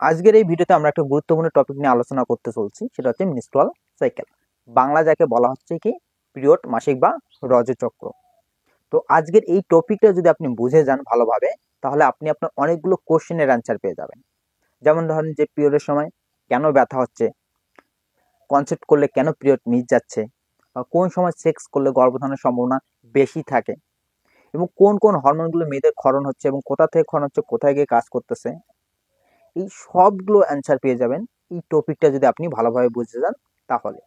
আজকের এই ভিডিওতে আমরা একটা গুরুত্বপূর্ণ টপিক নিয়ে আলোচনা করতে চলছি, সেটা হচ্ছে মেনস্ট্রুয়াল সাইকেল। বাংলা যাকে বলা হচ্ছে কি পিরিয়ড, মাসিক বা রজচক্র। তো আজকের এই টপিকটা যদি আপনি বুঝে যান ভালোভাবে, তাহলে আপনি আপনার অনেকগুলো কোশ্চেনের অ্যান্সার পেয়ে যাবেন। যেমন ধরেন যে পিরিয়ডের সময় কেন ব্যথা হচ্ছে, কনসেপ্ট করলে কেন পিরিয়ড মিস যাচ্ছে, বা কোন সময় সেক্স করলে গর্ভধারণের সম্ভাবনা বেশি থাকে, এবং কোন কোন হরমোনগুলো মেয়েদের ক্ষরণ হচ্ছে এবং কোথা থেকে ক্ষরণ হচ্ছে, কোথায় গিয়ে কাজ করতেছে, এই সবগুলো অ্যান্সার পেয়ে যাবেন এই টপিকটা যদি আপনি ভালোভাবে বুঝতে যান তাহলে।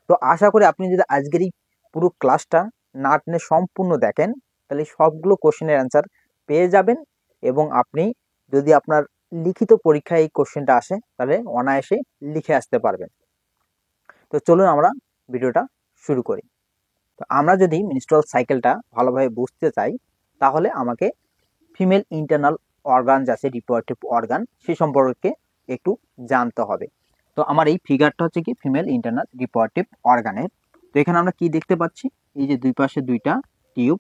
তো আশা করি আপনি যদি আজকের এই পুরো ক্লাসটা না টেনে সম্পূর্ণ দেখেন, তাহলে সবগুলো কোশ্চেনের অ্যান্সার পেয়ে যাবেন, এবং আপনি যদি আপনার লিখিত পরীক্ষায় এই কোশ্চেনটা আসে তাহলে অনায়াসে লিখে আসতে পারবেন। তো চলুন আমরা ভিডিওটা শুরু করি। তো আমরা যদি মেনস্ট্রুয়াল সাইকেলটা ভালোভাবে বুঝতে চাই, তাহলে আমাকে ফিমেল ইন্টারনাল অর্গান আছে, রিপ্রোডাক্টিভ অর্গান, সে সম্পর্কে একটু জানতে হবে। তো আমার এই ফিগারটা হচ্ছে কি ফিমেল ইন্টারনাল রিপ্রোডাক্টিভ অর্গানের। তো এখানে আমরা কি দেখতে পাচ্ছি, এই যে দুই পাশে দুইটা টিউব,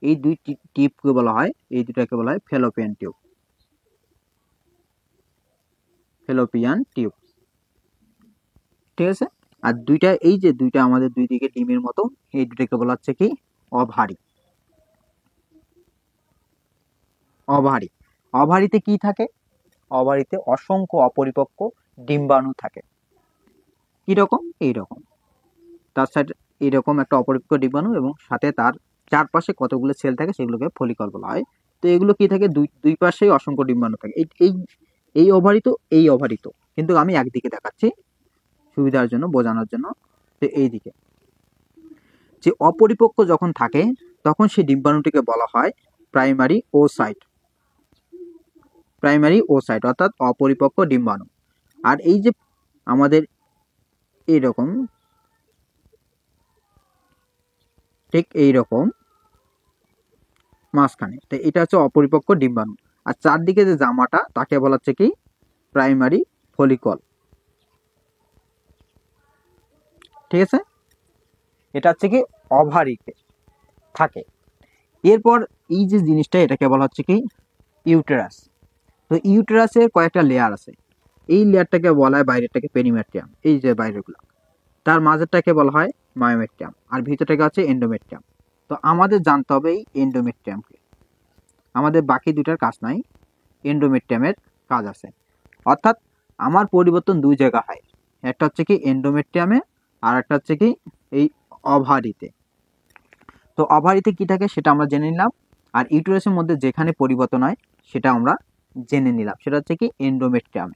এই দুই টিউবকে বলা হয়, এই দুটাকে বলা হয় ফেলোপিয়ান টিউব। ফেলোপিয়ান টিউব, ঠিক আছে। আর দুইটা, এই যে দুইটা আমাদের দুই দিকে ডিমের মতো, এই দুটাকে বলা হচ্ছে কি অভারি। অভারি, অভারিতে কি থাকে? অভারিতে অসংখ্য অপরিপক্ক ডিম্বাণু থাকে। কিরকম? এইরকম তার সাইডে এইরকম একটা অপরিপক্ক ডিম্বাণু, এবং সাথে তার চারপাশে কতগুলো সেল থাকে, সেগুলোকে ফলিকল বলা হয়। তো এগুলো কি থাকে, দুই দুই পাশেই অসংখ্য ডিম্বাণু থাকে। এই এই এই অভারিত, এই অভারিত, কিন্তু আমি একদিকে দেখাচ্ছি সুবিধার জন্য, বোঝানোর জন্য। তো এই দিকে যে অপরিপক্ক যখন থাকে, তখন সেই ডিম্বাণুটিকে বলা হয় প্রাইমারি ওসাইট। প্রাইমারি ওসাইট অর্থাৎ অপরিপক্ক ডিম্বাণু। আর এই যে আমাদের এইরকম, ঠিক এইরকম মাঝখানে, তো এটা হচ্ছে অপরিপক্ক ডিম্বাণু। আর চারদিকে যে জামাটা, তাকে বলা হচ্ছে কি প্রাইমারি ফলিকল, ঠিক আছে। এটা হচ্ছে কি অভারিতে থাকে। এরপর এই যে জিনিসটা, এটাকে বলা হচ্ছে কি ইউটেরাস। তো ইউটেরাসের কয়েকটা লেয়ার আছে। এই লেয়ারটাকে বলা হয় বাইরেরটাকে পেরিমেট্রিয়াম, এই যে বাইরেগুলো। তার মাঝেরটাকে বলা হয় মায়োমেট্রিয়াম, আর ভিতরটাকে হচ্ছে এন্ডোমেট্রিয়াম। তো আমাদের জানতে হবে এই এন্ডোমেট্রিয়ামকে, আমাদের বাকি দুটার কাজ নাই, এন্ডোমেট্রিয়ামের কাজ আছে। অর্থাৎ আমার পরিবর্তন দুই জায়গা হয়, একটা হচ্ছে কি এন্ডোমেট্রিয়ামে, আর একটা হচ্ছে কি এই অভারিতে। তো অভারিতে কি থাকে সেটা আমরা জেনে নিলাম, আর ইউটেরাসের মধ্যে যেখানে পরিবর্তন হয় সেটা আমরা জেনে নিলাম, সেটা হচ্ছে কি এন্ডোমেট্রিয়ামে।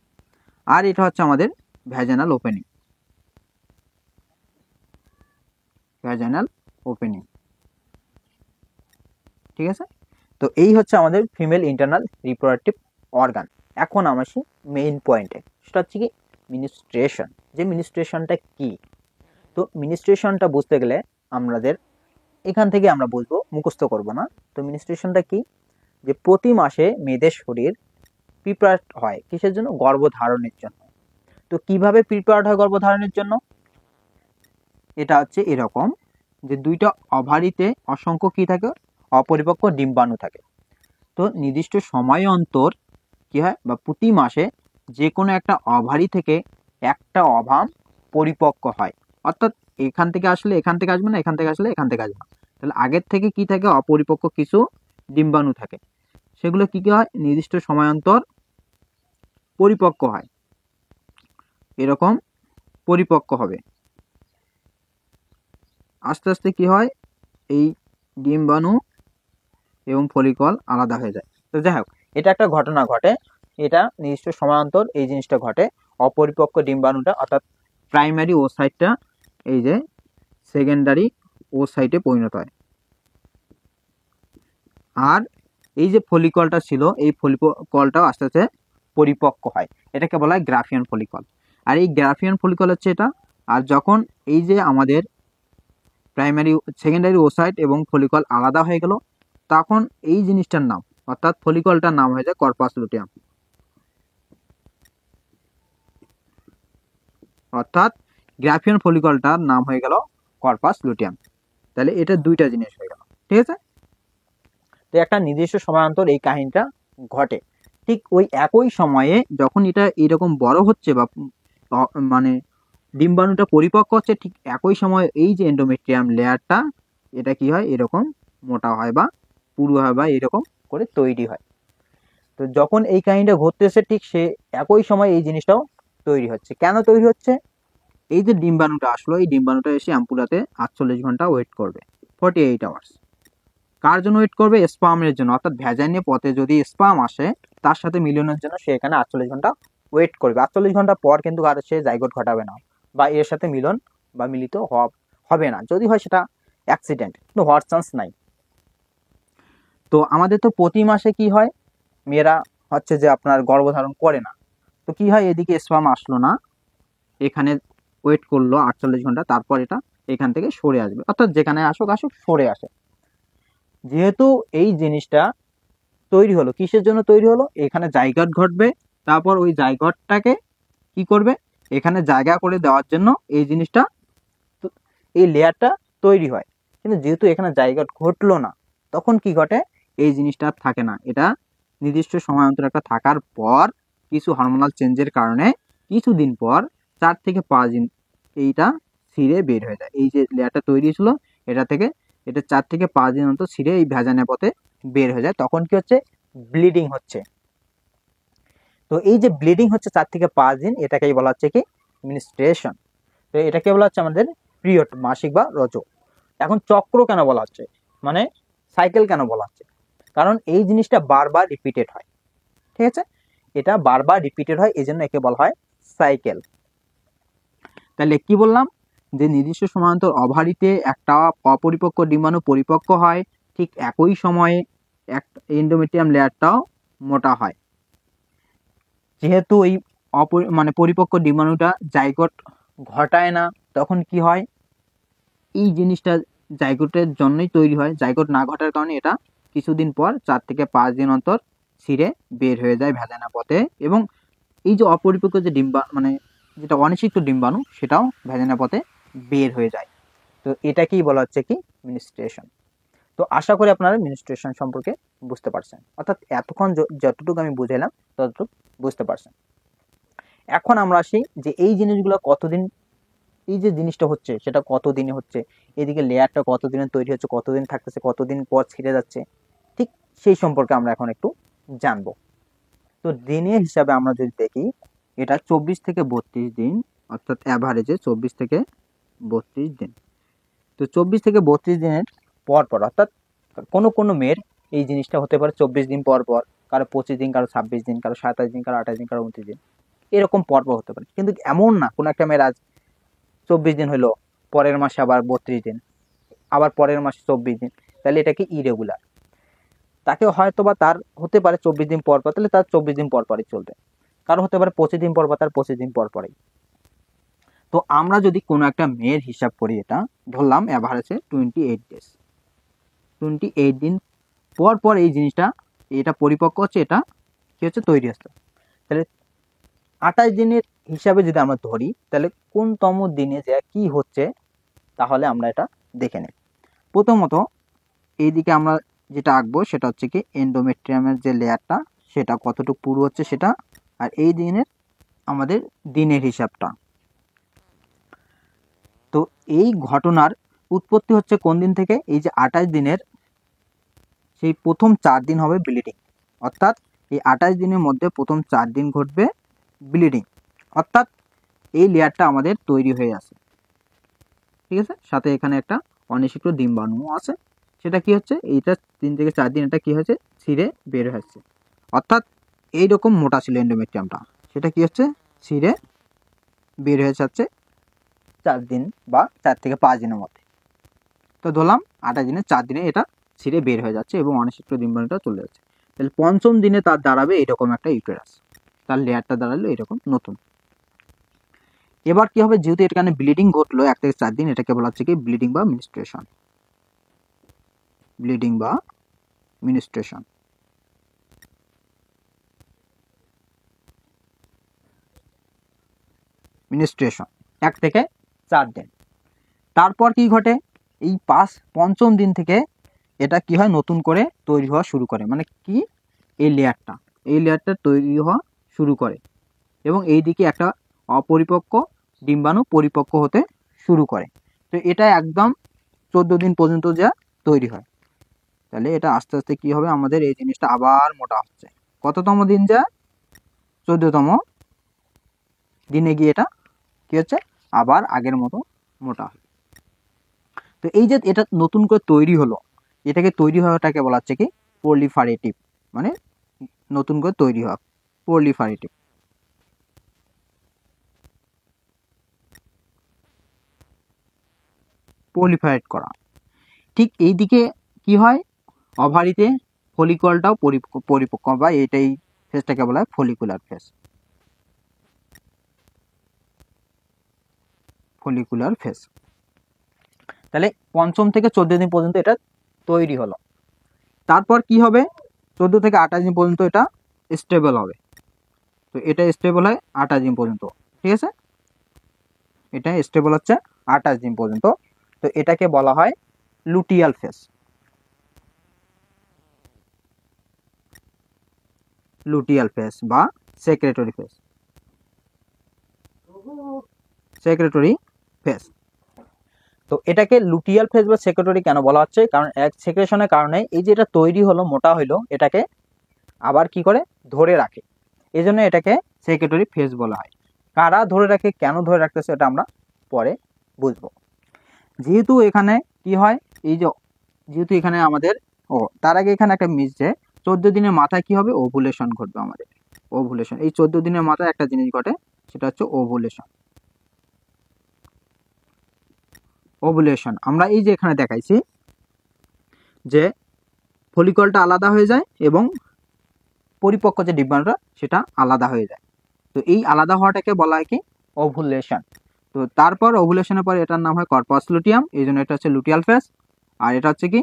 আর এটা হচ্ছে আমাদের ভ্যাজানাল ওপেনিং, ভ্যাজানাল ওপেনিং, ঠিক আছে। তো এই হচ্ছে আমাদের ফিমেল ইন্টারনাল রিপ্রোডাক্টিভ অর্গান। এখন আমরা আসি মেইন পয়েন্টে, সেটা হচ্ছে কি মিনিস্ট্রেশন। যে মিনিস্ট্রেশনটা কি? তো মিনিস্ট্রেশনটা বুঝতে গেলে আমাদের এখান থেকে আমরা বুঝবো, মুখস্থ করব না। তো মিনিস্ট্রেশনটা কি? যে প্রতি মাসে মেয়েদের শরীর প্রিপেয়ার হয় কিসের জন্য? গর্ভধারণের জন্য। তো কিভাবে প্রিপেয়ার হয় গর্ভধারণের জন্য? এটা হচ্ছে এরকম, যে দুইটা অভারিতে অসংখ্য কি থাকে? অপরিপক্ক ডিম্বাণু থাকে। তো নির্দিষ্ট সময় অন্তর কি হয়, বা প্রতি মাসে যে কোনো একটা অভারি থেকে একটা অভাম পরিপক্ক হয়। অর্থাৎ এখান থেকে আসলে এখান থেকে আসবে না, এখান থেকে আসলে এখান থেকে আসবে না। তাহলে আগের থেকে কি থাকে? অপরিপক্ক কিছু ডিম্বাণু থাকে। সেগুলো কি কি হয়? নির্দিষ্ট সময় অন্তর পরিপক্ক হয়, এরকম পরিপক্ক হবে। আস্তে আস্তে কি হয়? এই ডিম্বাণু এবং ফলিকল আলাদা হয়ে যায়। তো যাই হোক, এটা একটা ঘটনা ঘটে, এটা নির্দিষ্ট সময়ান্তর এই জিনিসটা ঘটে। অপরিপক্ক ডিম্বাণুটা অর্থাৎ প্রাইমারি ওসাইটটা এই যে সেকেন্ডারি ওসাইটে পরিণত হয়। আর এই যে ফলিকলটা ছিল, এই ফলিকলটাও আস্তে আস্তে পরিপক্ক হয়, এটাকে বলা হয় গ্রাফিয়ান ফলিকল। আর এই গ্রাফিয়ান ফলিকল হচ্ছে এটা। আর যখন এই যে আমাদের প্রাইমারি সেকেন্ডারি ওসাইট এবং ফলিকল আলাদা হয়ে গেল, তখন এই জিনিসটার নাম, অর্থাৎ ফলিকলটার নাম হয়ে যায় কর্পাস লুটিয়াম। অর্থাৎ গ্রাফিয়ান ফলিকলটার নাম হয়ে গেল কর্পাস লুটিয়াম। তাহলে এটা দুইটা জিনিস হয়ে গেল, ঠিক আছে। তো একটা নির্দিষ্ট সময়ান্তর এই কাহিনীটা ঘটে। ঠিক ওই একই সময়ে যখন এটা এরকম বড় হচ্ছে বা মানে ডিম্বাণুটা পরিপক্ক হচ্ছে, ঠিক একই সময় এই যে এন্ডোমেট্রিয়াম লেয়ারটা এটা কি হয়, এরকম মোটা হয় বা পুরু হয় বা এরকম করে তৈরি হয়। তো যখন এই কাহিনীটা ঘটতেছে ঠিক সে একই সময় এই জিনিসটাও তৈরি হচ্ছে। কেন তৈরি হচ্ছে? এই যে ডিম্বাণুটা আসলো, এই ডিম্বাণুটা এসে অ্যাম্পুলাতে 48 ঘন্টা ওয়েট করবে, 48 আওয়ার্স। কার জন্য ওয়েট করবে? স্পামের জন্য। অর্থাৎ ভ্যাজাইনে পথে যদি স্পাম আসে তার সাথে মিলনের জন্য সে এখানে 48 ঘন্টা ওয়েট করবে। 48 ঘন্টা পর কিন্তু আর সে জাইগোট ঘটাবে না বা এর সাথে মিলন বা মিলিত হবে না। যদি হয় সেটা অ্যাক্সিডেন্ট, কিন্তু হওয়ার চান্স নাই। তো আমাদের তো প্রতি মাসে কি হয়, মেয়েরা হচ্ছে যে আপনার গর্ভধারণ করে না। তো কি হয়, এদিকে স্পাম আসলো না, এখানে ওয়েট করলো 48 ঘন্টা, তারপর এটা এখান থেকে সরে আসবে। অর্থাৎ যেখানে আসুক আসুক সরে আসে। যেহেতু এই জিনিসটা তৈরি হলো, কিসের জন্য তৈরি হলো? এখানে জাইগোট ঘটবে, তারপর ওই জাইগোটটাকে কি করবে, এখানে জায়গা করে দেওয়ার জন্য এই জিনিসটা, এই লেয়ারটা তৈরি হয়। কিন্তু যেহেতু এখানে জাইগোট ঘটলো না, তখন কি ঘটে, এই জিনিসটা আর থাকে না। এটা নির্দিষ্ট সময় অন্তর একটা থাকার পর কিছু হরমোনাল চেঞ্জের কারণে কিছুদিন পর 4 থেকে 5 দিন এইটা ছিঁড়ে বের হয়ে যায়। এই যে লেয়ারটা তৈরি ছিল এটা থেকে, এটা 4 থেকে 5 দিন অন্তর ছিঁড়ে এই ভ্যাজানা পথে বের হয়ে যায়। তখন কি হচ্ছে, ব্লিডিং হচ্ছে। তো এই যে ব্লিডিং হচ্ছে 4 থেকে 5 দিন, এটাকেই বলা হচ্ছে কি মিনস্ট্রুয়েশন। তো এটাকে বলা হচ্ছে আমাদের পিরিয়ড, মাসিক বা রজ। এখন চক্র কেন বলা হচ্ছে, মানে সাইকেল কেন বলা হচ্ছে? কারণ এই জিনিসটা বারবার রিপিটেড হয়, ঠিক আছে? এটা বারবার রিপিটেড হয়, এই জন্য একে বলা হয় সাইকেল। তাহলে কি বললাম, যে নির্দিষ্ট সময়ান্তর অভারিতে একটা অপরিপক্ক ডিম্বাণু পরিপক্ক হয়, ঠিক একই সময়ে এন্ডোমেট্রিয়াম লেয়ারটাও মোটা হয়। যেহেতু এই মানে পরিপক্ক ডিম্বাণুটা জাইগোট ঘটায় না, তখন কি হয়, এই জিনিসটা জাইগোটের জন্যই তৈরি হয়। জাইগোট না ঘটার কারণে এটা কিছুদিন পর 4 থেকে 5 দিন অন্তর ছিঁড়ে বের হয়ে যায় ভ্যাজানা পথে, এবং এই যে অপরিপক্ক যে মানে যেটা অনিষিক্ত ডিম্বাণু সেটাও ভ্যাজানা পথে বের হয়ে যায়। তো এটাকেই বলা হচ্ছে কি মিনস্ট্রুয়েশন। তো আশা করি আপনারা মিনস্ট্রুয়েশন সম্পর্কে বুঝতে পারছেন, অর্থাৎ এতক্ষণ যতটুকু আমি বুঝাইলাম ততটুকু বুঝতে পারছেন। এখন আমরা আসি যে এই জিনিসগুলো কতদিন, এই যে জিনিসটা হচ্ছে সেটা কতদিনে হচ্ছে, এদিকে লেয়ারটা কতদিনে তৈরি হচ্ছে, কতদিন থাকতেছে, কতদিন পর ছিঁড়ে যাচ্ছে, ঠিক সেই সম্পর্কে আমরা এখন একটু জানবো। তো দিনের হিসাবে আমরা যদি দেখি, এটা 24 থেকে 32 দিন, অর্থাৎ অ্যাভারেজে 24 থেকে 32 দিন। তো 24 থেকে 32 দিনের পর পর, অর্থাৎ কোনো মেয়ের এই জিনিসটা হতে পারে 24 দিন পর পর, কারো 25 দিন, কারো 26 দিন, কারো 27 দিন, কারো 28 দিন, কারো 29 দিন, এরকম পর পর হতে পারে। কিন্তু এমন না কোনো একটা মেয়ের আজ 24 দিন হলো, পরের মাসে আবার 32 দিন, আবার পরের মাসে 24 দিন, তাহলে এটা কি ইরেগুলার। তাকে হয়তো বা তার হতে পারে 24 দিন পর পর, তাহলে তার 24 দিন পর পরই চলবে। কারো হতে পারে 25 দিন পর পর, তার 25 দিন পর পরই। তো আমরা যদি কোনো একটা মেয়ের হিসাব করি, এটা ধরলাম অ্যাভারেজে 28 ডেজ, 28 দিন পর পর এই জিনিসটা এটা পরিপক্ক হচ্ছে, এটা কি হচ্ছে, তৈরি হচ্ছে। তাহলে 28 দিনের হিসাবে যদি আমরা ধরি, তাহলে কোনতম দিনে যে কি হচ্ছে, তাহলে আমরা এটা দেখে নিই। প্রথমত এইদিকে আমরা যেটা আঁকবো সেটা হচ্ছে কি এন্ডোমেট্রিয়ামের যে লেয়ারটা সেটা কতটুকু পুরু হচ্ছে সেটা, আর এই দিনের আমাদের দিনের হিসাবটা। তো এই ঘটনার উৎপত্তি হচ্ছে কোন দিন থেকে, এই যে 28 দিনের সেই প্রথম 4 দিন হবে ব্লিডিং, অর্থাৎ এই 28 দিনের মধ্যে প্রথম 4 দিন ঘটবে ব্লিডিং, অর্থাৎ এই লেয়ারটা আমাদের তৈরি হয়ে আছে, ঠিক আছে? সাথে এখানে একটা অনিষিক্ত ডিম্বাণু আছে, সেটা কি হচ্ছে, এইটা 3 থেকে 4 দিন এটা কি হয়েছে, ছিঁড়ে বের হচ্ছে। অর্থাৎ এইরকম মোটা ছিল এন্ডোমেট্রিয়ামটা, সেটা কি হচ্ছে, ছিঁড়ে বের হয়ে যাচ্ছে 4 দিন বা 4 থেকে 5 দিনের মধ্যে। তো ধরলাম 28 দিনে 4 দিনে এটা ছিঁড়ে বের হয়ে যাচ্ছে এবং অনিষিক্ত ডিম্বাণুটা চলে যাচ্ছে। তাহলে পঞ্চম দিনে তার দাঁড়াবে এরকম একটা ইউটেরাস, তার লেয়ারটা দাঁড়ালো এরকম নতুন। এবার কি হবে, যেহেতু এখানে ব্লিডিং ঘটলো 1 থেকে 4 দিন, এটাকে বলা হচ্ছে কি ব্লিডিং বা মিনস্ট্রুয়েশন, ব্লিডিং বা মিনস্ট্রুয়েশন। মিনস্ট্রুয়েশন 1 থেকে 4 দিন। তারপর কি ঘটে, এই পঞ্চম দিন থেকে এটা কি হয়, নতুন করে তৈরি হওয়া শুরু করে, মানে কি এই লেয়ারটা, এই লেয়ারটা তৈরি হওয়া শুরু করে এবং এই দিকে একটা অপরিপক্ক ডিম্বাণু পরিপক্ক হতে শুরু করে। তো এটা একদম 14 দিন পর্যন্ত যা তৈরি হয়। তাহলে এটা আস্তে আস্তে কি হবে, আমাদের এই জিনিসটা আবার মোটা হচ্ছে। কততম দিন যা? 14তম দিনে গিয়ে এটা কি হচ্ছে, আবার আগের মতো মোটা হয়। তো এই যে এটা নতুন করে তৈরি হলো, এটাকে তৈরি হওয়াটাকে বলা হচ্ছে কি প্রলিফারেটিভ, মানে নতুন করে তৈরি হওয়া, প্রলিফারেটিভ। প্রলিফারেট করা। ঠিক এই দিকে কি হয়, ওভারিতে ফলিকলটাও পরিপক্ক বা এটাই ফেজটাকে বলা হয় ফলিকুলার ফেজ। Follicular phase. তাহলে 5ম থেকে 14 দিন পর্যন্ত এটা তৈরি হলো। তারপর কি হবে, 14 থেকে 28 দিন পর্যন্ত এটা স্টেবল হবে। তো এটা স্টেবল হয় 28 দিন পর্যন্ত, ঠিক আছে? এটা স্টেবল হচ্ছে 28 দিন পর্যন্ত। তো এটাকে বলা হয় লুটিয়াল ফেজ। লুটিয়াল ফেজ বা সেক্রেটরি ফেজ। সেক্রেটরি ফেজ। তো এটাকে লুটিয়াল ফেজ বা সেক্রেটরি কেন বলা হচ্ছে, কারণ এক সেক্রেশনের কারণে এই যে এটা তৈরি হলো, মোটা হইলো, এটাকে আবার কি করে ধরে রাখে, এই জন্য এটাকে সেক্রেটরি ফেজ বলা হয়। কারা ধরে রাখে, কেন ধরে রাখতেছে, এটা আমরা পরে বুঝবো। যেহেতু এখানে কি হয়, এই যে যেহেতু এখানে আমাদের তার আগে এখানে একটা মিস, যে 14 দিনের মাথায় কি হবে, ওভুলেশন ঘটবে আমাদের। ওভুলেশন, এই 14 দিনের মাথায় একটা জিনিস ঘটে, সেটা হচ্ছে ওভুলেশন। ওভুলেশন আমরা এই যে এখানে দেখাইছি যে ফলিকলটা আলাদা হয়ে যায় এবং পরিপক্ক যে ডিম্বাণুটা সেটা আলাদা হয়ে যায়। তো এই আলাদা হওয়াটাকে বলা হয় কি ওভুলেশন। তো তারপর ওভুলেশনের পরে এটার নাম হয় কর্পাস লুটিয়াম, এই জন্য এটা হচ্ছে লুটিয়াল ফেজ। আর এটা হচ্ছে কি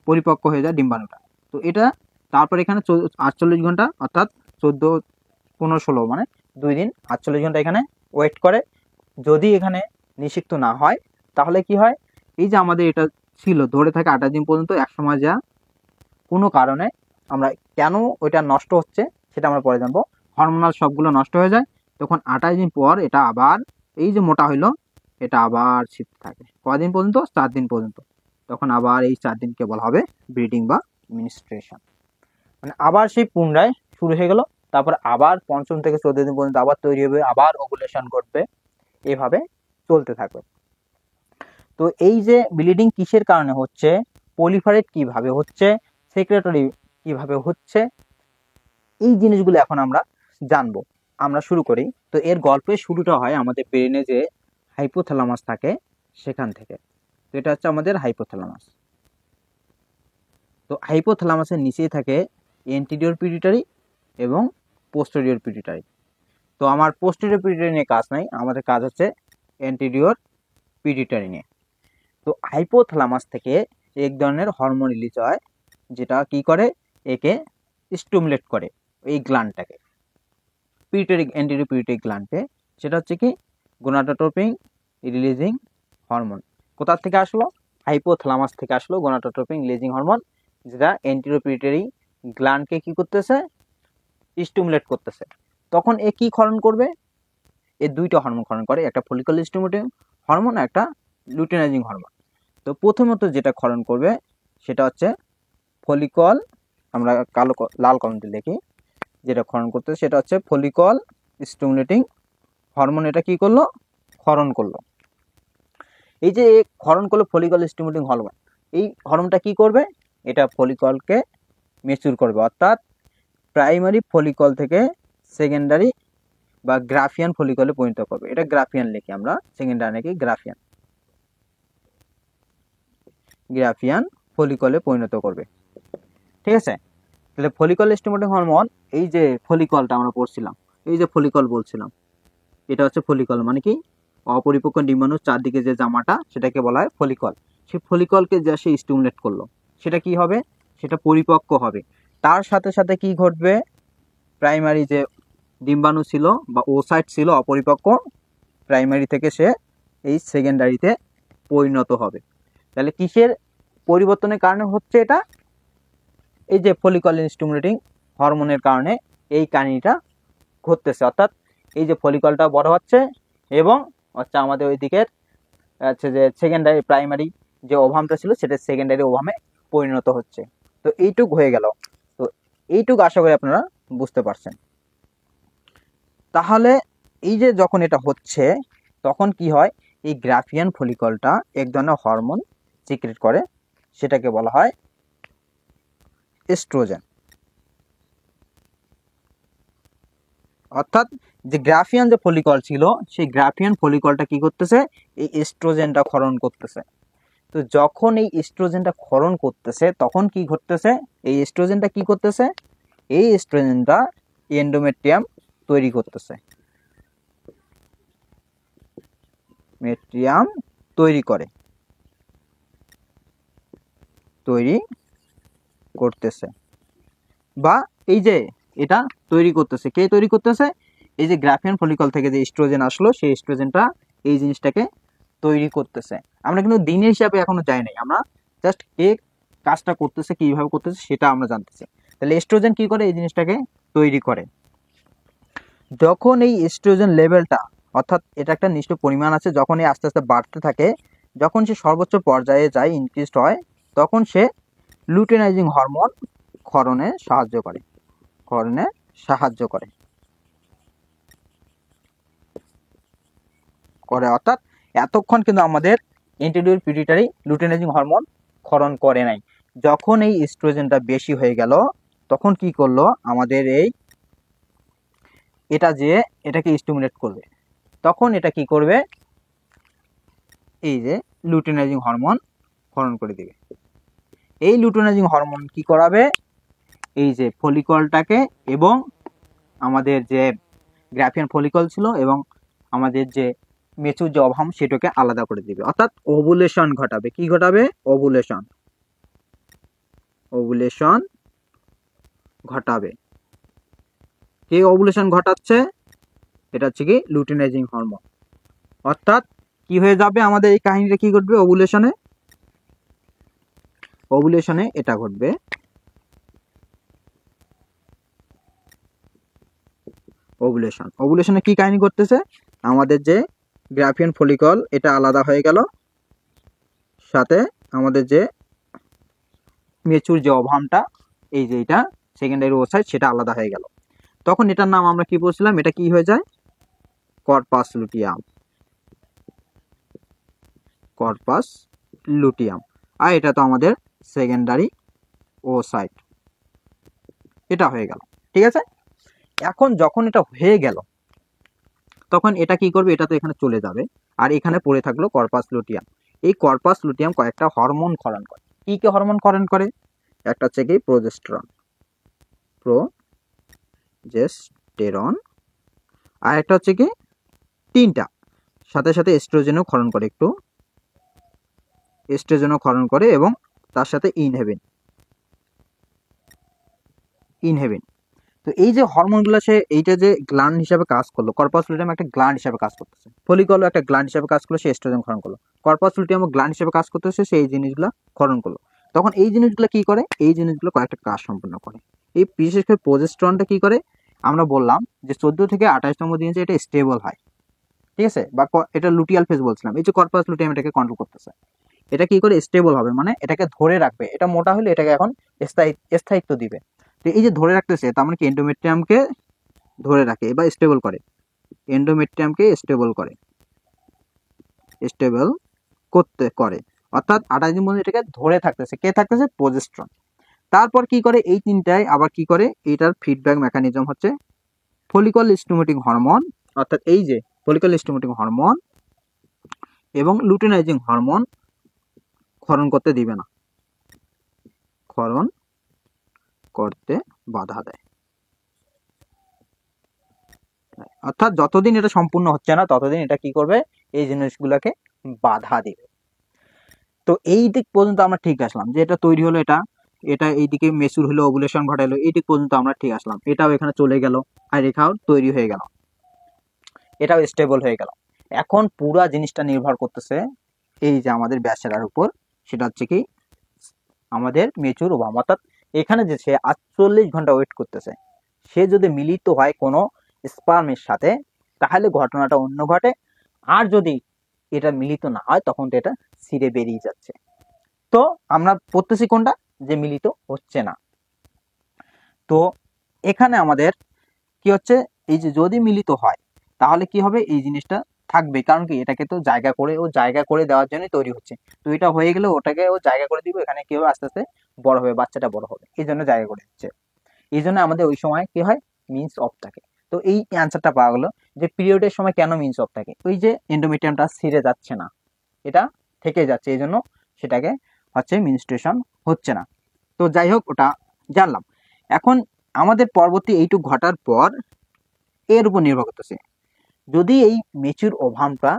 পরিপক্ক হয়ে যায় ডিম্বাণুটা। তো এটা তারপর এখানে 48 ঘন্টা, অর্থাৎ 14, 15, 16 মানে 2 দিন 48 ঘন্টা এখানে ওয়েট করে। যদি এখানে নিষিক্ত না হয় তাহলে কি হয়, এই যে আমাদের এটা ছিল ধরে থাকে 28 দিন পর্যন্ত, এক সময় যা কোনো কারণে আমরা কেন ওইটা নষ্ট হচ্ছে সেটা আমরা পরে জানবো। হরমোনাল সবগুলো নষ্ট হয়ে যায়, তখন 28 দিন পর এটা আবার এই যে মোটা হইলো, এটা আবার শিফট থাকে কদিন পর্যন্ত, 4 দিন পর্যন্ত। তখন আবার এই 4 দিনকে বলা হবে ব্রিডিং বা মিনিস্ট্রেশন, মানে আবার সেই পুনরায় শুরু হয়ে গেল। তারপর আবার 5ম থেকে 14 দিন পর্যন্ত আবার তৈরি হবে, আবার ওভুলেশন ঘটবে, এভাবে চলতে থাকবে। তো এই যে ব্লিডিং কিসের কারণে হচ্ছে, পলিফারেট কিভাবে হচ্ছে, সেক্রেটরি কিভাবে হচ্ছে, এই জিনিসগুলো এখন আমরা জানবো। আমরা শুরু করি। তো এর গল্পের শুরুটা হয় আমাদের ব্রেনে যে হাইপোথ্যালামাস থাকে সেখান থেকে। তো এটা হচ্ছে আমাদের হাইপোথ্যালামাস। তো হাইপোথ্যালামাসের নিচেই থাকে এন্টিরিয়র পিটুইটারি এবং পোস্টেরিয়র পিটুইটারি। তো আমার পোস্টেরিয়র পিটুইটারি নিয়ে কাজ নাই, আমাদের কাজ হচ্ছে এন্টিরিয়র পিটুইটারি নিয়ে। তো হাইপোথ্যালামাস থেকে এক ধরনের হরমোন রিলিজ হয়, যেটা কি করে, একে স্টিমুলেট করে এই গ্ল্যান্ডটাকে, পিটুইটারি এন্টিরিয়র পিটুইটারি গ্ল্যান্ডকে। সেটা হচ্ছে কি গোনাডোট্রপিন রিলিজিং হরমোন। কোথা থেকে আসলো, হাইপোথ্যালামাস থেকে আসলো গোনাডোট্রপিন রিলিজিং হরমোন, যেটা এন্টিরিয়র পিটুইটারি গ্ল্যান্ডকে কি করতেছে, স্টিমুলেট করতেছে। তখন এ কি ক্ষরণ করবে, এই দুইটা হরমোন ক্ষরণ করে, একটা ফলিকল স্টিমুলেটিং হরমোন, একটা লুটেনাইজিং হরমোন। তো প্রথমত যেটা ক্ষরণ করবে সেটা হচ্ছে ফলিকল, আমরা লাল কলমটি লিখি, যেটা ক্ষরণ করতে সেটা হচ্ছে ফলিকল স্টিমুলেটিং হরমোন। এটা কি করলো, ক্ষরণ করলো। এই যে ক্ষরণ করলো ফলিকল স্টিমুলেটিং হরমোন, এই হরমোনটা কি করবে, এটা ফলিকলকে ম্যাচিউর করবে, অর্থাৎ প্রাইমারি ফলিকল থেকে সেকেন্ডারি বা গ্রাফিয়ান ফলিকলে পরিণত করবে। এটা গ্রাফিয়ান লিখি আমরা, সেকেন্ডারি নাকি গ্রাফিয়ান, গ্রাফিয়ান ফলিকলে পরিণত করবে, ঠিক আছে? তাহলে ফলিকল স্টিমুলেটিং হরমোন, এই যে ফলিকলটা আমরা পড়ছিলাম, এই যে ফলিকল বলছিলাম, এটা হচ্ছে ফলিকল, মানে কি অপরিপক্ক ডিম্বাণুর চারদিকে যে জামাটা, সেটাকে বলা হয় ফলিকল। সেই ফলিকলকে যা সে স্টিমুলেট করলো, সেটা কি হবে, সেটা পরিপক্ক হবে। তার সাথে সাথে কি ঘটবে, প্রাইমারি যে ডিম্বাণু ছিল বা ওসাইট ছিল অপরিপক্ক, প্রাইমারি থেকে সে এই সেকেন্ডারিতে পরিণত হবে। তাহলে কিসের পরিবর্তনের কারণে হচ্ছে এটা, এই যে ফলিকল স্টিমুলেটিং হরমোনের কারণে এই কাহিনীটা ঘটতেছে, অর্থাৎ এই যে ফলিকলটা বড় হচ্ছে এবং হচ্ছে আমাদের ওই দিকের হচ্ছে যে সেকেন্ডারি প্রাইমারি যে ওভামটা ছিল সেটা সেকেন্ডারি ওভামে পরিণত হচ্ছে। তো এইটুক হয়ে গেল। তো এইটুক আশা করি আপনারা বুঝতে পারছেন। তাহলে এই যে যখন এটা হচ্ছে তখন কি হয়, এই গ্রাফিয়ান ফলিকলটা এক ধরনের হরমোন সিক্রেট করে, সেটাকে বলা হয় এস্ট্রোজেন। অর্থাৎ যে গ্রাফিয়ান যে ফলিকল ছিল সেই গ্রাফিয়ান ফলিকলটা কি করতেছে, এই এস্ট্রোজেনটা ক্ষরণ করতেছে। তো যখন এই এস্ট্রোজেনটা ক্ষরণ করতেছে তখন কি ঘটতেছে, এই এস্ট্রোজেনটা কি করতেছে, এই এস্ট্রোজেনটা এন্ডোমেট্রিয়াম তৈরি করতেছে, মেট্রিয়াম তৈরি করতেছে বা এই যে এটা তৈরি করতেছে, কে তৈরি করতেছে, এই যে গ্রাফিয়ান ফলিকল থেকে যে এস্ট্রোজেন আসলো সেই এস্ট্রোজেনটা এই জিনিসটাকে তৈরি করতেছে। আমরা কিন্তু দিনের হিসাবে এখনো যাই নাই, আমরা জাস্ট কে কাজটা করতেছে, কিভাবে করতেছে সেটা আমরা জানতেছি। তাহলে এস্ট্রোজেন কি করে, এই জিনিসটাকে তৈরি করে। যখন এই এস্ট্রোজেন লেভেলটা, অর্থাৎ এটা একটা নির্দিষ্ট পরিমাণ আছে, যখন এই আস্তে আস্তে বাড়তে থাকে, যখন সে সর্বোচ্চ পর্যায়ে যায়, ইনক্রিজড হয়, তখন সে লুটেনাইজিং হরমোন ক্ষরণে সাহায্য করে অর্থাৎ এতক্ষণ কিন্তু আমাদের এন্টিরিয়র পিটুইটারি লুটেনাইজিং হরমোন ক্ষরণ করে নাই। যখন এই এস্ট্রোজেনটা বেশি হয়ে গেল তখন কি করলো আমাদের এটা যে এটাকে স্টিমুলেট করবে, তখন এটা কি করবে, এই যে লুটেনাইজিং হরমোন ক্ষরণ করে দিবে। এই লুটেনাইজিং হরমোন কি করাবে, এই যে ফলিকলটাকে এবং আমাদের যে গ্রাফিয়ান ফলিকল ছিল এবং আমাদের যে মেচুর যে অভাম সেটাকে আলাদা করে দিবে, অর্থাৎ ওভুলেশন ঘটাবে। কি ঘটাবে, ওভুলেশন ঘটাবে। কে ওভুলেশন ঘটাচ্ছে, এটা হচ্ছে কি লুটেনাইজিং হরমোন। অর্থাৎ কি হয়ে যাবে আমাদের এই কাহিনীটা, কি ঘটবে, ওভুলেশনে এটা ঘটবে। ওভুলেশনে কি কাহিনী করতেছে, আমাদের যে গ্রাফিয়ান ফলিকল এটা আলাদা হয়ে গেল, সাথে আমাদের যে মেচুর যে অভামটা, এই যে এটা সেকেন্ডারি ওসাইট সেটা আলাদা হয়ে গেল। তখন এটার নাম আমরা কি বলছিলাম, এটা কি হয়ে যায়, কর্পাস লুটিয়াম। আর এটা তো আমাদের সেকেন্ডারি ওসাইট, এটা হয়ে গেল। ঠিক আছে, এখন যখন এটা হয়ে গেল তখন এটা কি করবে, এটা তো এখানে চলে যাবে আর এখানে পড়ে থাকলো কর্পাস লুটিয়াম। এই কর্পাস লুটিয়াম কয়েকটা হরমোন ক্ষরণ করে। কি কি হরমোন ক্ষরণ করে, একটা হচ্ছে কি প্রোজেস্টেরন, আর একটা হচ্ছে কি তিনটা, সাথে সাথে এস্ট্রোজেনও ক্ষরণ করে, এবং তার সাথে ইনহেবিন। তো এই যে হরমোনগুলো সে এইটা যে গ্ল্যান্ড হিসাবে কাজ করলো, কর্পাস লুটিয়াম একটা গ্ল্যান্ড হিসাবে কাজ করতেছে, ফলিকলও একটা গ্ল্যান্ড হিসাবে কাজ করলো, সে এস্ট্রোজেন ক্ষরণ করলো, কর্পাস লুটিয়াম গ্ল্যান্ড হিসাবে কাজ করতেছে, সে এই জিনিসগুলো ক্ষরণ করলো। তখন এই জিনিসগুলো কি করে, এই জিনিসগুলো কয়েকটা কাজ সম্পন্ন করে। এই বিশেষ করে প্রোজেস্টেরনটা কি করে, আমরা বললাম যে 14 থেকে 28তম দিন যে এটা স্টেবল হয়, ঠিক আছে, বা এটা লুটিয়াল ফেজ বলছিলাম, এই যে কর্পাস লুটিয়াম এটাকে কন্ট্রোল করতেছে, এটা কি করে স্টেবল হবে, মানে এটাকে ধরে রাখবে, এটা মোটা হলে এটাকে এখন স্থায়িত্ব দিবে। তো এই যে ধরে রাখতেছে তার মানে কি এন্ডোমেট্রিয়ামকে ধরে রাখে বা স্টেবল করে, স্টেবল করে, অর্থাৎ 28 দিন পর্যন্ত এটাকে ধরে থাকতেছে, কে থাকতেছে, প্রোজেস্টেরন। তারপর কি করে, এই তিনটায় আবার কি করে, এইটার ফিডব্যাক মেকানিজম হচ্ছে ফলিকল স্টিমুলেটিং হরমোন, অর্থাৎ এই যে ফলিকল স্টিমুলেটিং হরমোন এবং লুটেনাইজিং হরমোন ক্ষরণ করতে দিবে না, ক্ষরণ করতে বাধা দেয়। অর্থাৎ যতদিন এটা সম্পূর্ণ হচ্ছে না ততদিন এটা কি করবে, এই জিনিসগুলোকে বাধা দিবে। তো এই দিক পর্যন্ত আমরা ঠিক আসলাম, যে এটা তৈরি হলো, এটা এইদিকে মেচুর হলো, ওভুলেশন ঘটালো, এই দিক পর্যন্ত আমরা ঠিক আসলাম, এটাও এখানে চলে গেল আর রেখাও তৈরি হয়ে গেল, এটাও স্টেবল হয়ে গেল। এখন পুরা জিনিসটা নির্ভর করতেছে এই যে আমাদের ব্যাচেলার উপর, সেটা হচ্ছে কি আমাদের মেচুর ওভাম, অর্থাৎ এখানে যে সে 48 ঘন্টা ওয়েট করতেছে, সে যদি মিলিত হয় কোনো স্পার্মের সাথে তাহলে ঘটনাটা অন্য ঘটে, আর যদি এটা মিলিত না হয় তখন তো এটা ছিঁড়ে বেরিয়ে যাচ্ছে। তো আমরা পড়তেছি কোনটা, যে মিলিত হচ্ছে না। তো এখানে আমাদের কি হচ্ছে, এই যে যদি মিলিত হয় তাহলে কি হবে, এই জিনিসটা থাকবে, কারণ কি এটাকে তো জায়গা করে দেওয়ার জন্য তৈরি হচ্ছে। তো এটা হয়ে গেলে ওটাকে ও জায়গা করে দিব, এখানে কি হবে আস্তে আস্তে বড় হবে, বাচ্চাটা বড় হবে, এই জন্য জায়গা করে দিচ্ছে। এই জন্য আমাদের ওই সময় কি হয়, মিন্স অফ থাকে। তো এই অ্যান্সারটা পাওয়া গেলো যে পিরিয়ডের সময় কেন মিন্স অফ থাকে, ওই যে এন্ডোমেট্রিয়ামটা ছিঁড়ে যাচ্ছে না, এটা থেকে যাচ্ছে, এই জন্য সেটাকে হচ্ছে মেনস্ট্রুয়েশন হচ্ছে না। তো যাই হোক, ওটা জানলাম। এখন আমাদের পরবর্তী এইটুক ঘটার পর এর উপর নির্ভর করতেছে, যদি এই মেচুর ওভামটা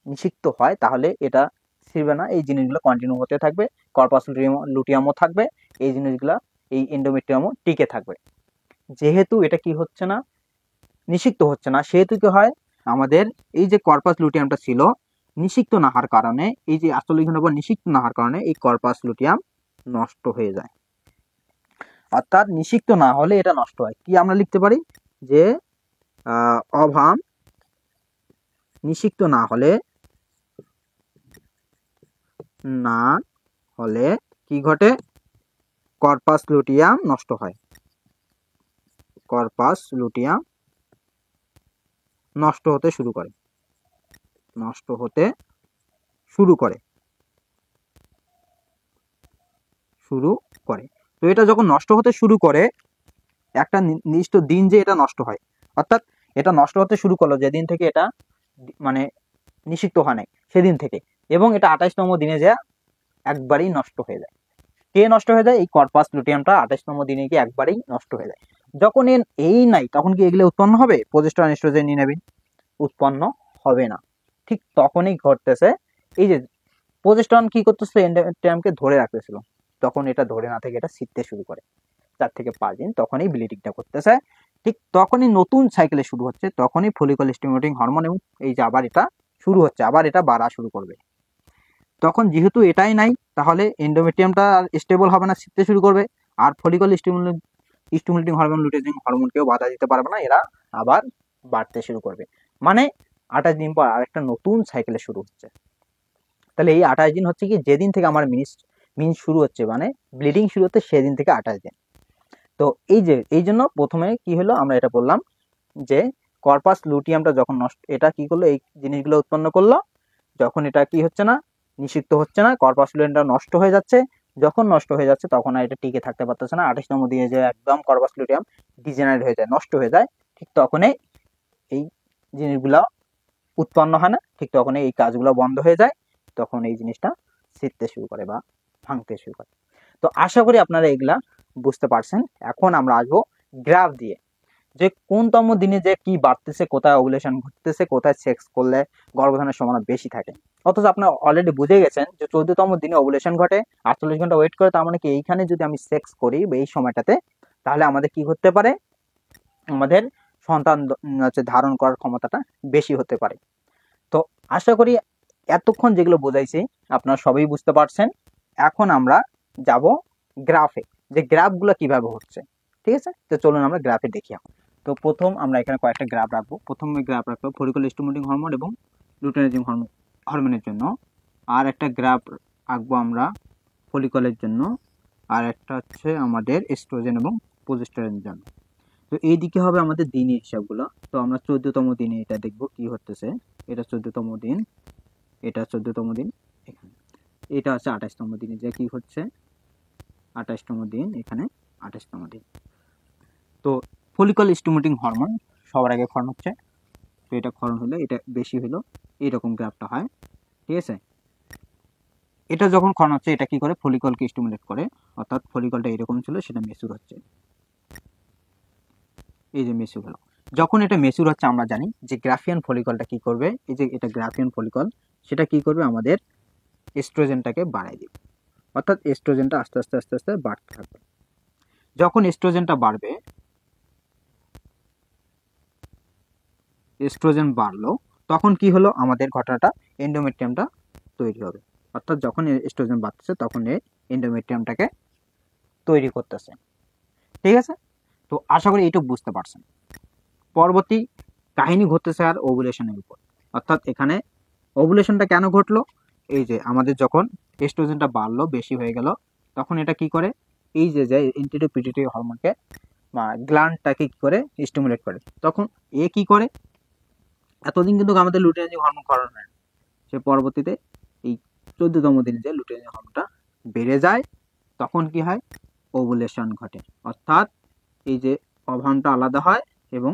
নিষিক্ত হয় তাহলে এটা ছিঁড়বে না, এই জিনিসগুলো কন্টিনিউ হতে থাকবে, কর্পাস লুটিয়ামও থাকবে, এই জিনিসগুলো এই এন্ডোমেট্রিয়ামও টিকে থাকবে। যেহেতু এটা কি হচ্ছে না, নিষিক্ত হচ্ছে না, সেহেতু কি হয়, আমাদের এই যে কর্পাস লুটিয়ামটা ছিল নিষিক্ত না হওয়ার কারণে, এই যে 48 ঘন্টা পর নিষিক্ত না হওয়ার কারণে এই কর্পাস লুটিয়াম নষ্ট হয়ে যায়। অর্থাৎ নিষিক্ত না হলে এটা নষ্ট হয়। কি আমরা লিখতে পারি, যে অভাম নিষিক্ত না হলে কি ঘটে, কর্পাস লুটিয়াম নষ্ট হয়, কর্পাস লুটিয়াম নষ্ট হতে শুরু করে। তো এটা যখন নষ্ট হতে শুরু করে, একটা নির্দিষ্ট দিন যে এটা নষ্ট হয়, অর্থাৎ এটা নষ্ট হতে শুরু করলো যেদিন থেকে এটা মানে নিষিক্ত হয় নাই সেদিন থেকে, এবং এটা 28তম দিনে যা একবারেই নষ্ট হয়ে যায়। কে নষ্ট হয়ে যায়, এই কর্পাস লুটিয়ামটা 28তম দিনে গিয়ে একবারেই নষ্ট হয়ে যায়। যখন এই নাই তখন কি এগুলো উৎপন্ন হবে, প্রোজেস্টেরন এস্ট্রোজেন নিয়ে নেবেন, উৎপন্ন হবে না। ঠিক তখনই ঘটতেছে, এই যে প্রোজেস্টেরন কি করতেছে, এন্ডোমেট্রিয়ামকে ধরে রাখতেছিল, তখন এটা ধরে না থেকে এটা ছিঁড়তে শুরু করে 4 থেকে 5 দিন, তখনই ব্লিডিংটা করতেছে। ঠিক তখনই নতুন সাইকেলে শুরু হচ্ছে, তখনই ফলিকল স্টিমুলেটিং হরমোন এবং এই যে আবার এটা শুরু হচ্ছে, আবার এটা বাড়া শুরু করবে। তখন যেহেতু এটাই নাই, তাহলে এন্ডোমেট্রিয়ামটা স্টেবল হবে না, ছিঁড়তে শুরু করবে, আর ফলিকল স্টিমুলেটিং হরমোন, লুটেজিং হরমোনকেও বাধা দিতে পারবে না, এরা আবার বাড়তে শুরু করবে। মানে 28 দিন পর আরেকটা নতুন সাইকেলে শুরু হচ্ছে। তাহলে এই 28 দিন হচ্ছে কি, যেদিন থেকে আমার মিন্স শুরু হচ্ছে, মানে ব্লিডিং শুরু হচ্ছে সেদিন থেকে 28 দিন। তো এই জন্য প্রথমে কি হলো, আমরা এটা বললাম যে কর্পাস লুটিয়ামটা যখন নষ্ট, এটা কি করলো, এই জিনিসগুলো উৎপন্ন করলো, যখন এটা কি হচ্ছে না, নিষিক্ত হচ্ছে না, কর্পাস লুটিয়ামটা নষ্ট হয়ে যাচ্ছে, যখন নষ্ট হয়ে যাচ্ছে তখন আর এটা টিকে থাকতে পারতেছে না, 28তম দিনে যে একদম কর্পাস লুটিয়াম ডিজেনারেট হয়ে যায়, নষ্ট হয়ে যায়, ঠিক তখনই এই জিনিসগুলো উৎপন্ন হয় না, ঠিক তখনই এই কাজগুলো বন্ধ হয়ে যায়, তখন এই জিনিসটা ছিঁড়তে শুরু করে বা ভাঙতে শুরু করে। তো আশা করি আপনারা এগুলা বুঝতে পারছেন। এখন আমরা আসবো গ্রাফ দিয়ে, যে কোনতম দিনে যে কি বাড়তেছে, কোথায় ওভুলেশন ঘটতেছে, কোথায় সেক্স করলে গর্ভধারণের সম্ভাবনা বেশি থাকে। অথচ আপনারা অলরেডি বুঝে গেছেন যে 14তম দিনে ওভুলেশন ঘটে, 48 ঘন্টা ওয়েট করে, তার মানে কি এইখানে যদি আমি সেক্স করি এই সময়টাতে, তাহলে আমাদের কি হতে পারে, আমাদের সন্তান হচ্ছে ধারণ করার ক্ষমতাটা বেশি হতে পারে। তো আশা করি এতক্ষণ যেগুলো বোঝাইছি আপনারা সবই বুঝতে পারছেন। এখন আমরা যাব গ্রাফে, যে গ্রাফগুলো কিভাবে হচ্ছে। ঠিক আছে, তো চলুন আমরা গ্রাফে দেখি এখন। তো প্রথম আমরা এখানে কয়েকটা গ্রাফ রাখবো। প্রথমে গ্রাফ রাখবো ফলিকল স্টিমুলেটিং হরমোন এবং লুটেনাইজিং হরমোনের জন্য, আর একটা গ্রাফ আঁকবো আমরা ফলিকলের জন্য, আর একটা হচ্ছে আমাদের এস্ট্রোজেন এবং প্রোজেস্টেরনের জন্য। তো এই দিকে হবে আমাদের দিনের হিসাবগুলো। তো আমরা 14তম দিনে এটা দেখবো কি হতেছে, এটা 14তম দিন, এটা 14তম দিন, এখানে এটা হচ্ছে 28তম দিনে যে কি হচ্ছে, 28তম দিন, এখানে 28তম দিন। তো ফলিকল স্টিমুলেটিং হরমোন সবার আগে ক্ষরণ হচ্ছে, তো এটা ক্ষরণ হলে এটা বেশি হলো, এইরকম গ্রাফটা হয়। ঠিক আছে, এটা যখন ক্ষরণ হচ্ছে এটা কি করে, ফলিকলকে স্টিমুলেট করে, অর্থাৎ ফলিকলটা এরকম ছিল, সেটা মেচুর হচ্ছে, এই যে মেচুর হলো। যখন এটা মেচুর হচ্ছে আমরা জানি যে গ্রাফিয়ান ফলিকলটা কি করবে, এই যে এটা গ্রাফিয়ান ফলিকল, সেটা কি করবে, আমাদের এস্ট্রোজেনটাকে বাড়ায় দিবে, অর্থাৎ এস্ট্রোজেনটা আস্তে আস্তে আস্তে আস্তে বাড়তে থাকবে। যখন এস্ট্রোজেনটা বাড়বে, এস্ট্রোজেন বাড়লো, তখন কি হলো, আমাদের ঘটনাটা এন্ডোমেট্রিয়ামটা তৈরি হবে। অর্থাৎ যখন এস্ট্রোজেন বাড়তেছে তখন এই এন্ডোমেট্রিয়ামটাকে তৈরি করতেছে। ঠিক আছে, তো আশা করি এইটুকু বুঝতে পারছেন। পরবর্তী কাহিনী ঘটতেছে আর ওভুলেশনের উপর, অর্থাৎ এখানে ওভুলেশনটা কেন ঘটলো, এই যে আমাদের যখন এস্ট্রোজেনটা বাড়লো, বেশি হয়ে গেল, তখন এটা কি করে, এই যে এন্টিটো পিটিউটারি হরমোনকে বা গ্ল্যান্ডটাকে কি করে স্টিমুলেট করে। তখন এ কি করে, এতদিন কিন্তু আমাদের লুটিয়াজিং হরমোন ক্ষরণ হয়, সে পরবর্তীতে এই 14তম দিনে যে লুটিয়াজিং হরমোনটা বেড়ে যায়, তখন কি হয়, ওভুলেশন ঘটে, অর্থাৎ এই যে অভানটা আলাদা হয় এবং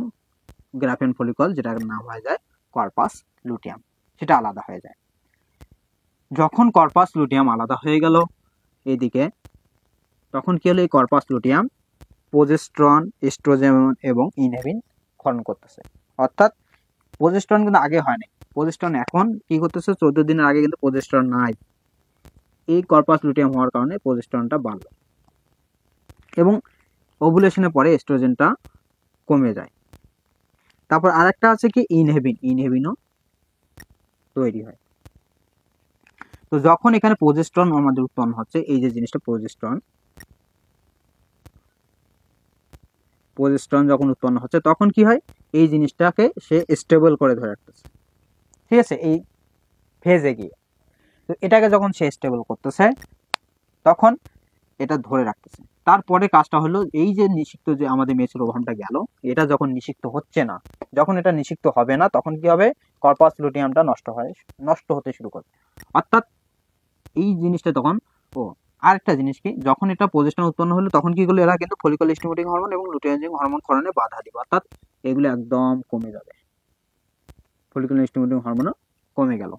গ্রাফেন ফলিকল, যেটার নাম হয়ে যায় কর্পাস লুটিয়াম, সেটা আলাদা হয়ে যায়। যখন কর্পাস লুটিয়াম আলাদা হয়ে গেল এদিকে, তখন কি হলো, এই কর্পাস লুটিয়াম প্রোজেস্টেরন, এস্ট্রোজেন এবং ইনহিবিন ক্ষরণ করতেছে। অর্থাৎ প্রোজেস্টেরন কিন্তু আগে হয় নাই, প্রোজেস্টেরন এখন কি করতেছে, 14 দিনের আগে কিন্তু প্রোজেস্টেরন নাই, এই কর্পাস লুটিয়াম হওয়ার কারণে প্রোজেস্টেরনটা বাড়লো এবং ওভুলেশনের পরে এস্ট্রোজেনটা কমে যায়। তারপর আরেকটা আছে কি ইনহিবিনও তৈরি হয়। তো যখন এখানে প্রোজেস্টেরন আমাদের উৎপন্ন হচ্ছে, এই যে জিনিসটা প্রোজেস্টেরন যখন উৎপন্ন হচ্ছে, তখন কি হয়, এই জিনিসটাকে সে স্টেবল করে ধরে রাখতেছে, ঠিক আছে, এই ফেজে গিয়ে। তো এটাকে যখন সে স্টেবল করতেছে, তখন এটা ধরে রাখতেছে। তারপরে কাজটা হলো, এই যে নিষিক্ত যে আমাদের মেচুর ওভামটা গেল, এটা যখন নিষিক্ত হচ্ছে না, যখন এটা নিষিক্ত হবে না, তখন কি হবে, কর্পাস লুটিয়ামটা নষ্ট হতে শুরু করে। অর্থাৎ এই জিনিসটা তখন, আরেকটা জিনিস কি, যখন এটা প্রোজেস্টেরন উৎপন্ন হলো, তখন কি করলো, এরা কিন্তু ফলিকল স্টিমুলেটিং হরমোন এবং লুটিয়াজিং হরমোন ক্ষরণে বাধা দিবে, অর্থাৎ এগুলো একদম কমে যাবে, ফলিকল স্টিমুলেটিং হরমোনও কমে গেল।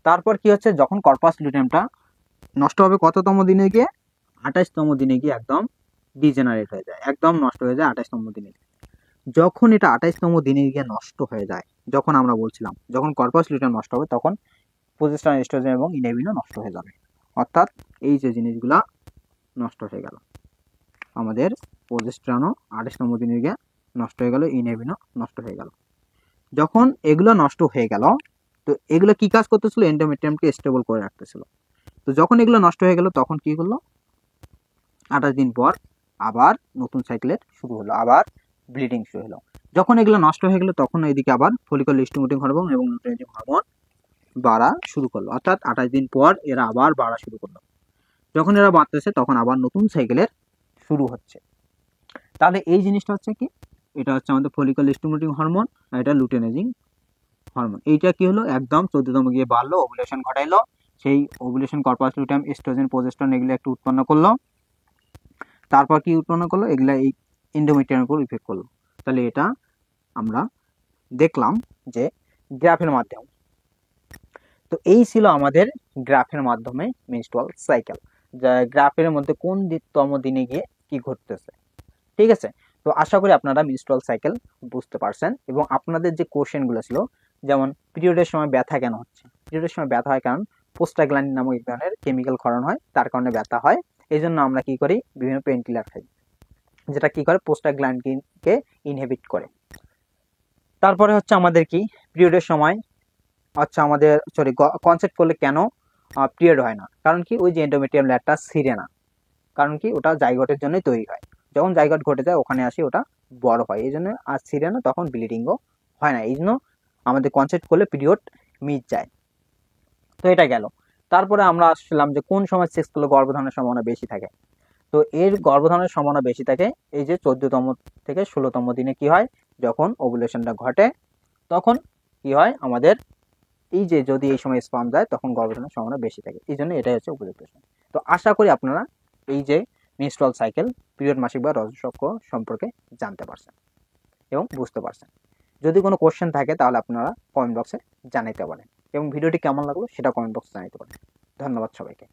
তারপর কি হচ্ছে, যখন কর্পাস লুটিয়ামটা নষ্ট হবে কততম দিনে গিয়ে, 28তম দিনে গিয়ে একদম ডিজেনারেট হয়ে যায়, একদম নষ্ট হয়ে যায় 28তম দিনে। যখন এটা 28তম দিনে গিয়ে নষ্ট হয়ে যায়, যখন আমরা বলছিলাম যখন কর্পাস লুটিয়াম নষ্ট হবে, তখন প্রোজেস্টেরন, এস্ট্রোজেন এবং ইনহিবিনও নষ্ট হয়ে যাবে। অর্থাৎ এই যে জিনিসগুলা নষ্ট হয়ে গেল, আমাদের প্রোজেস্টেরনও 28তম দিনে গিয়ে নষ্ট হয়ে গেল, ইনহিবিনও নষ্ট হয়ে গেল। যখন এগুলো নষ্ট হয়ে গেল, তো এগুলো কি কাজ করতেছিল, এন্ডোমেট্রিয়ামকে স্টেবল করে রাখতেছিল। তো যখন এগুলো নষ্ট হয়ে গেল, তখন কি করলো, 28 দিন পর আবার নতুন সাইকেলের শুরু হলো, আবার ব্লিডিং শুরু হলো। যখন এগুলো নষ্ট হয়ে গেল, তখন এদিকে আবার ফলিকল স্টিমুলেটিং হরমোন এবং লুটিয়াজিং হরমোন বাড়া শুরু করলো, অর্থাৎ 28 দিন পর এরা আবার বাড়া শুরু করলো। যখন এরা বাড়তেছে, তখন আবার নতুন সাইকেলের শুরু হচ্ছে। তাহলে এই জিনিসটা হচ্ছে কি, এটা হচ্ছে আমাদের ফলিকল স্টিমুলেটিং হরমোন, আর এটা লুটিয়াজিং হরমোন। এইটা কি হলো, একদম 14তম গিয়ে বাড়লো, ওভুলেশন ঘটাইলো, সেই ovulation corpus luteum, oestrogen, progesterone এগুলো একটু উৎপন্ন করলো। তারপর কি উৎপন্ন করলো, এগুলা এই এন্ডোমেট্রিয়ামের উপর ইফেক্ট করলো। তাহলে এটা আমরা দেখলাম যে গ্রাফের মাধ্যমে। তো এই ছিল আমাদের গ্রাফের মাধ্যমে মেনস্ট্রুয়াল সাইকেল, যা গ্রাফের মধ্যে কোন তম দিনে গিয়ে কি ঘটতেছে। ঠিক আছে, তো আশা করি আপনারা মেনস্ট্রুয়াল সাইকেল বুঝতে পারছেন। এবং আপনাদের যে কোশ্চেনগুলো ছিল, যেমন পিরিয়ডের সময় ব্যথা কেন হচ্ছে, পিরিয়ডের সময় ব্যথা হয় কারণ প্রোস্টাগ্ল্যান্ডিন নামক এক ধরনের কেমিক্যাল ক্ষরণ হয়, তার কারণে ব্যথা হয়। এই জন্য আমরা কি করি, বিভিন্ন পেন কিলার খাই, যেটা কি করে, প্রোস্টাগ্ল্যান্ডিনকে ইনহিবিট করে। তারপরে হচ্ছে আমাদের কি, পিরিয়ডের সময় আচ্ছা আমাদের কনসেপ্ট করলে কেন পিরিয়ড হয় না, কারণ কি, ওই যে এন্ডোমেট্রিয়াম লেয়ারটা ছিঁড়ে না, কারণ কি, ওটা জাইগোটের জন্যই তৈরি হয়, যখন জাইগোট ঘটে যায় ওখানে আসি ওটা বড় হয়, এই জন্য আর ছিঁড়ে না, তখন ব্লিডিংও হয় না, এই জন্য আমাদের কনসেপ্ট করলে পিরিয়ড মিস যায়। তো এটা গেল। তারপরে আমরা আসলাম যে কোন সময় সেক্স করলে গর্ভধারণের সম্ভাবনা বেশি থাকে। তো এর গর্ভধারণের সম্ভাবনা বেশি থাকে এই যে 14তম থেকে 16তম দিনে কি হয়, যখন ওভুলেশনটা ঘটে, তখন কি হয় আমাদের, এই যে যদি এই সময় স্পাম যায়, তখন গর্ভধারণের সম্ভাবনা বেশি থাকে, এই জন্য এটাই হচ্ছে উপযুক্ত সময়। তো আশা করি আপনারা এই যে মেনস্ট্রুয়াল সাইকেল, পিরিয়ড, মাসিক বা রজস্বল্য সম্পর্কে জানতে পারছেন এবং বুঝতে পারছেন। যদি কোনো কোশ্চেন থাকে তাহলে আপনারা কমেন্ট বক্সে জানাতে পারেন, এবং ভিডিওটি কেমন লাগলো সেটা কমেন্ট বক্সে জানাতে পারেন। ধন্যবাদ সবাইকে।